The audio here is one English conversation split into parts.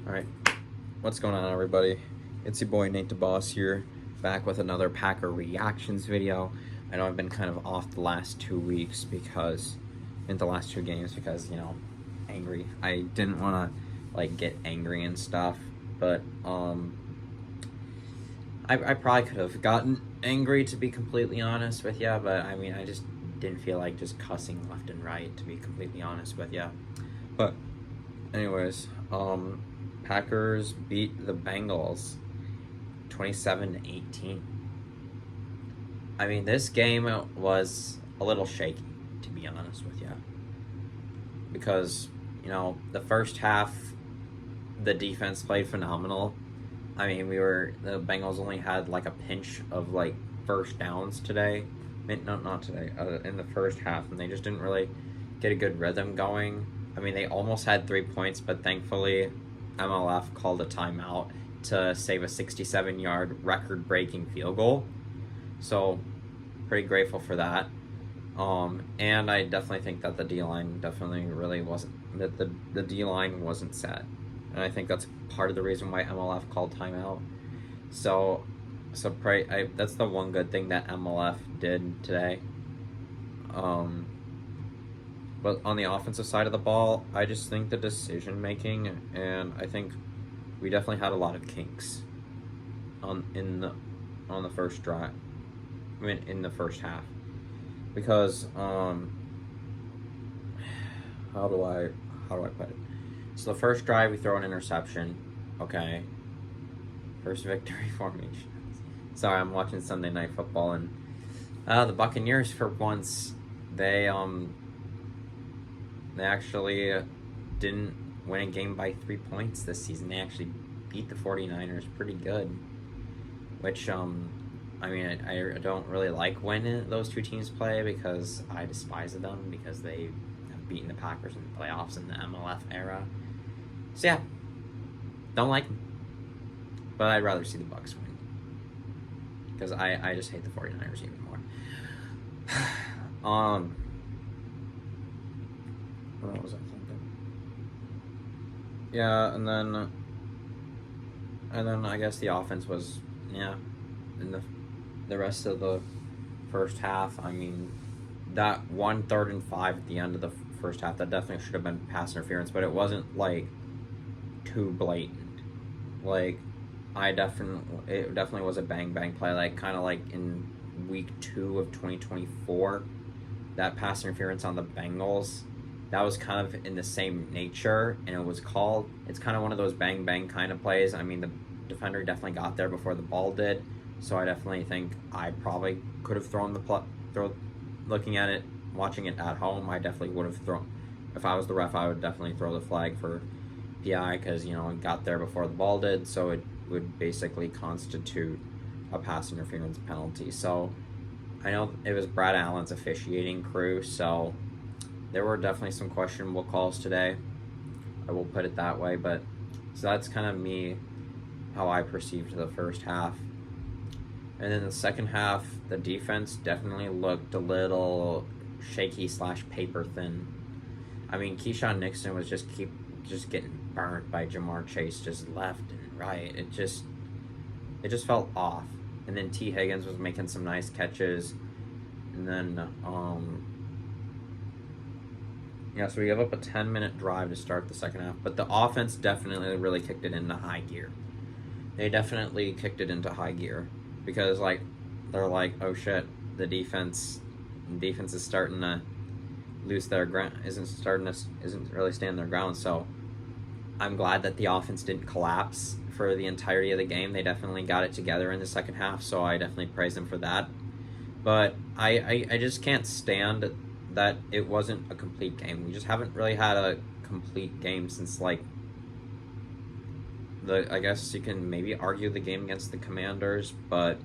Alright, what's going on, everybody? It's your boy Nate the Boss here, back with another Packer reactions video. I know I've been kind of off the last 2 weeks because, in the last 2 games because, angry. I didn't want to, get angry and stuff, but, I probably could have gotten angry, to be completely honest with you, but, I mean, I just didn't feel like just cussing left and right, to be completely honest with you. But, anyways, Packers beat the Bengals 27-18. I mean, this game was a little shaky, to be honest with you. Because, the first half, the defense played phenomenal. I mean, the Bengals only had a pinch of first downs today. Not today, in the first half, and they just didn't really get a good rhythm going. I mean, they almost had 3 points, but thankfully MLF called a timeout to save a 67-yard record-breaking field goal. So, pretty grateful for that. And I definitely think that the D-line the D-line wasn't set. And I think that's part of the reason why MLF called timeout. So that's the one good thing that MLF did today. But on the offensive side of the ball, I just think the decision making, and I think we definitely had a lot of kinks on the first drive. I mean, in the first half, because how do I put it? So the first drive, we throw an interception. Okay, first victory formation. Sorry, I'm watching Sunday Night Football, and the Buccaneers, for once, they actually didn't win a game by 3 points this season. They actually beat the 49ers pretty good, which, I mean, I don't really like when those two teams play because I despise them because they have beaten the Packers in the playoffs in the MLF era. So, yeah, don't like them. But I'd rather see the Bucs win because I just hate the 49ers even more. What was I thinking? Yeah, and then I guess the offense was, in the rest of the first half. I mean, that 1 3rd and 5 at the end of the first half, that definitely should have been pass interference, but it wasn't too blatant. It definitely was a bang play, kind of in week 2 of 2024, that pass interference on the Bengals. That was kind of in the same nature, and it's kind of one of those bang kind of plays. I mean, the defender definitely got there before the ball did, so I definitely think I probably could have thrown looking at it, watching it at home, I definitely would have thrown. If I was the ref, I would definitely throw the flag for PI because, it got there before the ball did, so it would basically constitute a pass interference penalty. So I know it was Brad Allen's officiating crew, so there were definitely some questionable calls today. I will put it that way, but so that's kind of how I perceived the first half. And then the second half, the defense definitely looked a little shaky / paper thin. I mean, Keyshawn Nixon was just getting burnt by Jamar Chase just left and right. It just felt off. And then T. Higgins was making some nice catches. And then so we gave up a 10-minute drive to start the second half, but the offense definitely really kicked it into high gear. They definitely kicked it into high gear because they're oh shit, the defense is starting to lose their ground, isn't really standing their ground. So I'm glad that the offense didn't collapse for the entirety of the game. They definitely got it together in the second half, so I definitely praise them for that. But I just can't stand that it wasn't a complete game. We just haven't really had a complete game since I guess you can maybe argue the game against the Commanders, but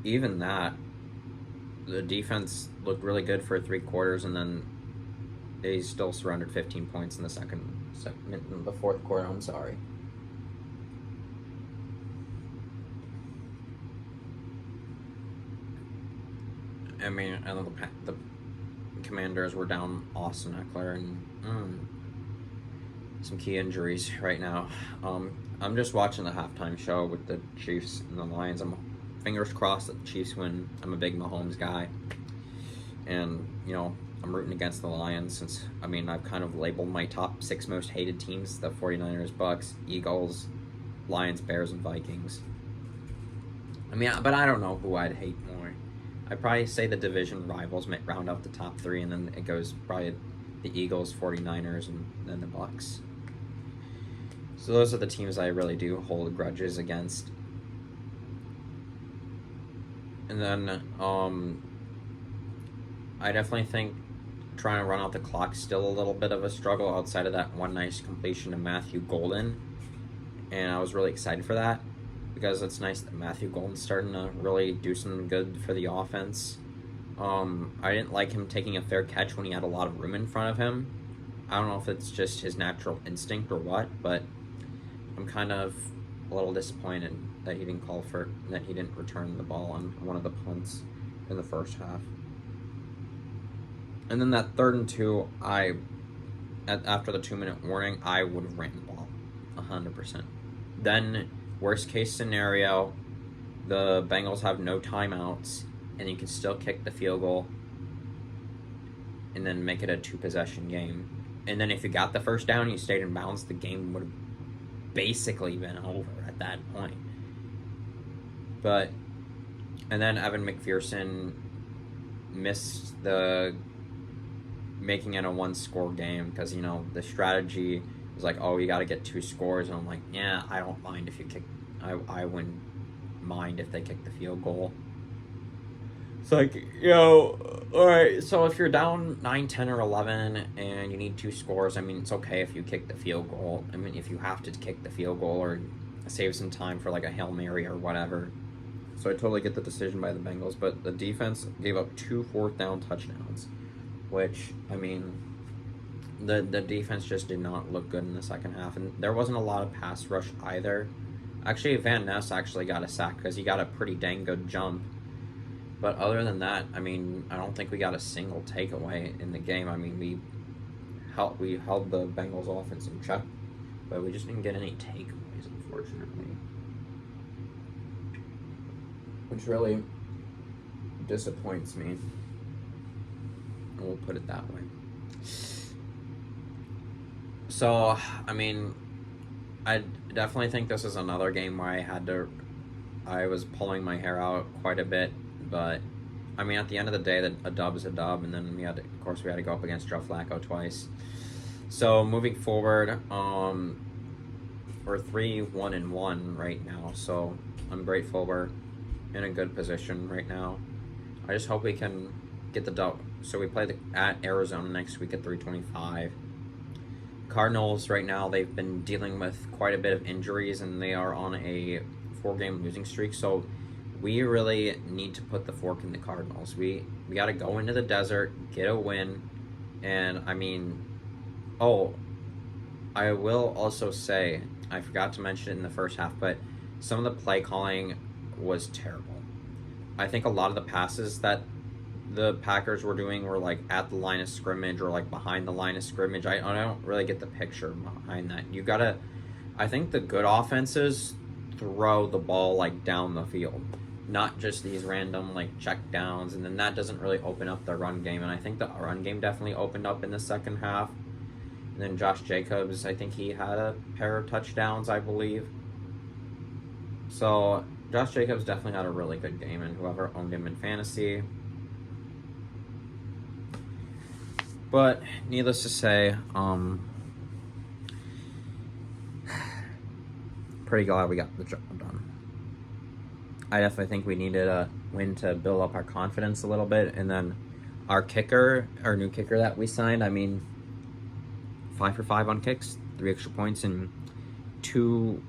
even that, the defense looked really good for 3 quarters, and then they still surrendered 15 points in the fourth quarter. I'm sorry. I mean, I know the Commanders were down Austin Eckler, and some key injuries right now. I'm just watching the halftime show with the Chiefs and the Lions. I'm fingers crossed that the Chiefs win. I'm a big Mahomes guy, and I'm rooting against the Lions since I've kind of labeled my top 6 most hated teams: the 49ers, Bucks, Eagles, Lions, Bears, and Vikings. But I don't know who I'd hate more. I'd probably say the division rivals might round out the top 3, and then it goes probably the Eagles, 49ers, and then the Bucks. So those are the teams I really do hold grudges against. And then I definitely think trying to run out the clock still a little bit of a struggle outside of that one nice completion to Matthew Golden. And I was really excited for that because it's nice that Matthew Golden's starting to really do something good for the offense. I didn't like him taking a fair catch when he had a lot of room in front of him. I don't know if it's just his natural instinct or what, but I'm kind of a little disappointed that he didn't return the ball on one of the punts in the first half. And then that 3rd and 2, after the 2-minute warning, I would have ran the ball 100%. Then, worst case scenario, the Bengals have no timeouts, and you can still kick the field goal and then make it a 2-possession game. And then if you got the first down, you stayed in bounds, the game would have basically been over at that point. And then Evan McPherson missed making it a 1-score game because, the strategy was like, oh, you got to get 2 scores. And I'm like, yeah, I don't mind if you kick. I wouldn't mind if they kick the field goal. It's like, all right, so if you're down 9, 10, or 11 and you need 2 scores, it's okay if you kick the field goal. If you have to kick the field goal or save some time for like a Hail Mary or whatever. So I totally get the decision by the Bengals, but the defense gave up 2 4th-down touchdowns, which, the defense just did not look good in the second half, and there wasn't a lot of pass rush either. Actually, Van Ness actually got a sack because he got a pretty dang good jump. But other than that, I don't think we got a single takeaway in the game. We held the Bengals offense in check, but we just didn't get any takeaways, unfortunately. Which really disappoints me. We'll put it that way. So, I definitely think this is another game where I was pulling my hair out quite a bit, but at the end of the day, a dub is a dub, and then we had to go up against Joe Flacco twice. So moving forward, we're 3-1-1 right now, so I'm grateful we're in a good position right now. I just hope we can get the dub. So we play at Arizona next week at 3:25. Cardinals right now, they've been dealing with quite a bit of injuries, and they are on a 4-game losing streak. So we really need to put the fork in the Cardinals. We got to go into the desert, get a win, and I will also say, I forgot to mention it in the first half, but some of the play calling was terrible. I think a lot of the passes that the Packers were doing were like at the line of scrimmage or like behind the line of scrimmage. I don't really get the picture behind that. I think the good offenses throw the ball like down the field, not just these random like check downs, and then that doesn't really open up the run game. And I think the run game definitely opened up in the second half. And then Josh Jacobs, I think he had a pair of touchdowns, I believe. So Josh Jacobs definitely had a really good game, and whoever owned him in fantasy. But needless to say, pretty glad we got the job done. I definitely think we needed a win to build up our confidence a little bit. And then our new kicker that we signed, 5 for 5 on kicks, 3 extra points, and 2.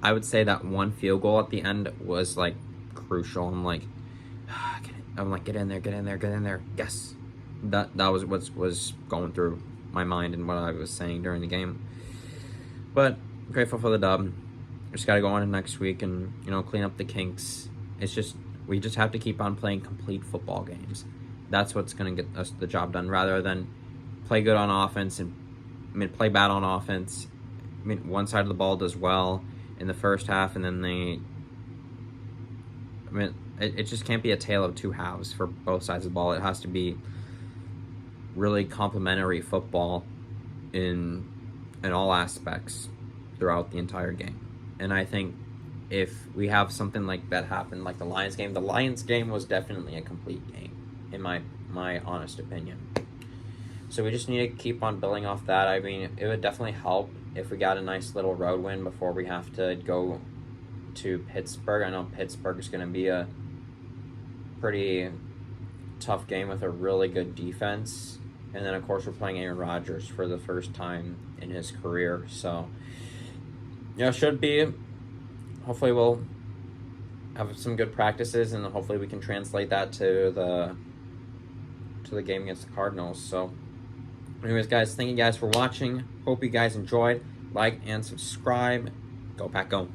I would say that 1 field goal at the end was like crucial. I'm like, get in there. Yes. That was what was going through my mind and what I was saying during the game. But grateful for the dub. Just got to go on to next week and clean up the kinks. We just have to keep on playing complete football games. That's what's going to get us the job done, rather than play good on offense and play bad on offense. One side of the ball does well in the first half, and then it just can't be a tale of two halves for both sides of the ball. It has to be really complementary football in all aspects throughout the entire game. And I think if we have something like that happen, like the Lions game was definitely a complete game, in my honest opinion. So we just need to keep on building off that. I mean, it would definitely help if we got a nice little road win before we have to go to Pittsburgh. I know Pittsburgh is going to be a pretty tough game with a really good defense. And then, of course, we're playing Aaron Rodgers for the first time in his career. So, yeah, should be. Hopefully we'll have some good practices, and hopefully we can translate that to the game against the Cardinals. So, anyways, guys, thank you guys for watching. Hope you guys enjoyed. Like and subscribe. Go Pack, go.